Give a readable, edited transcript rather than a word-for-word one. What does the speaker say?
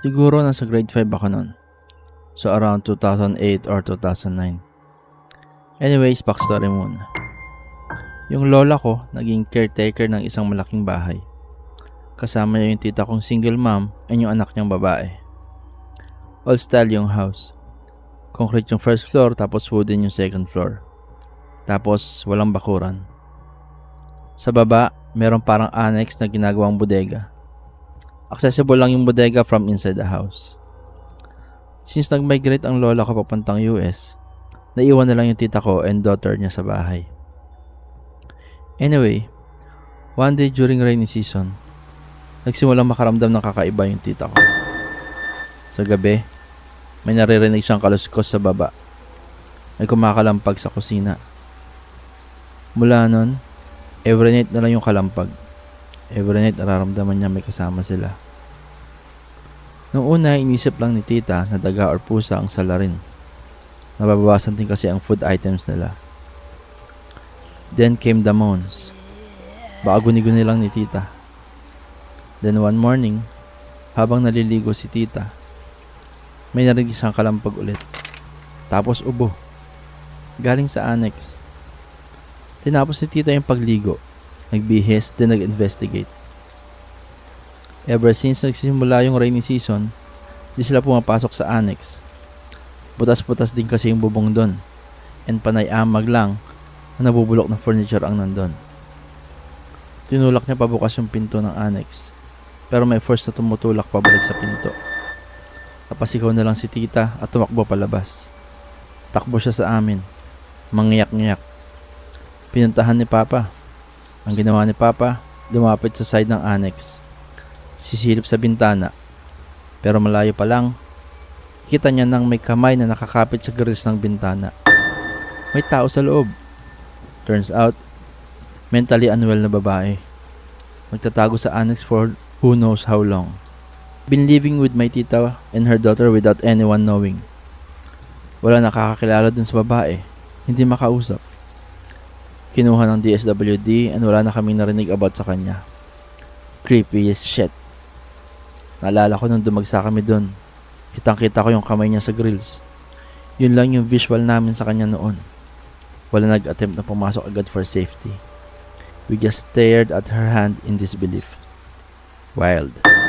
Siguro nasa grade 5 ako noon. So around 2008 or 2009. Anyways, backstory muna. Yung lola ko, naging caretaker ng isang malaking bahay. Kasama niya yung tita kong single mom and yung anak niyang babae. All style yung house. Concrete yung first floor tapos wooden yung second floor. Tapos walang bakuran. Sa baba, meron parang annex na ginagawang bodega. Accessible lang yung bodega from inside the house. Since nag-migrate ang lola ko papuntang US, naiwan na lang yung tita ko and daughter niya sa bahay. Anyway, one day during rainy season, nagsimulang makaramdam ng kakaiba yung tita ko. Sa gabi, may naririnig siyang kaluskos sa baba. May kumakalampag sa kusina. Mula nun, every night na lang yung kalampag. Every night nararamdaman niya may kasama sila. Noong una, inisip lang ni tita na daga or pusa ang salarin. Nababawasan din kasi ang food items nila. Then came the moans. Baka guni-guni lang ni tita. Then one morning, habang naliligo si tita, may narinig siyang kalampag ulit. Tapos ubo. Galing sa annex. Tinapos ni tita yung pagligo. Nagbihis, then nag-investigate. Ever since nagsimula yung rainy season, di sila pumapasok sa annex. Butas-butas din kasi yung bubong doon. And panay-amag lang na nabubulok ng furniture ang nandun. Tinulak niya pabukas yung pinto ng annex. Pero may force na tumutulak pabalik sa pinto. Napasigaw na lang si tita at tumakbo palabas. Takbo siya sa amin. Mangyak-ngyak. Pinuntahan ni Papa. Ang ginawa ni Papa, lumapit sa side ng annex. Sisilip sa bintana. Pero malayo pa lang, kita niya nang may kamay na nakakapit sa grills ng bintana. May tao sa loob. Turns out, mentally unwell na babae. Magtatago sa annex for who knows how long. Been living with my tita and her daughter without anyone knowing. Wala nakakakilala dun sa babae. Hindi makausap. Kinuha ng DSWD and wala na kaming narinig about sa kanya. Creepy as shit. Naalala ko nung dumagsa kami dun. Kitang-kita ko yung kamay niya sa grills. Yun lang yung visual namin sa kanya noon. Wala nag-attempt na pumasok agad for safety. We just stared at her hand in disbelief. Wild.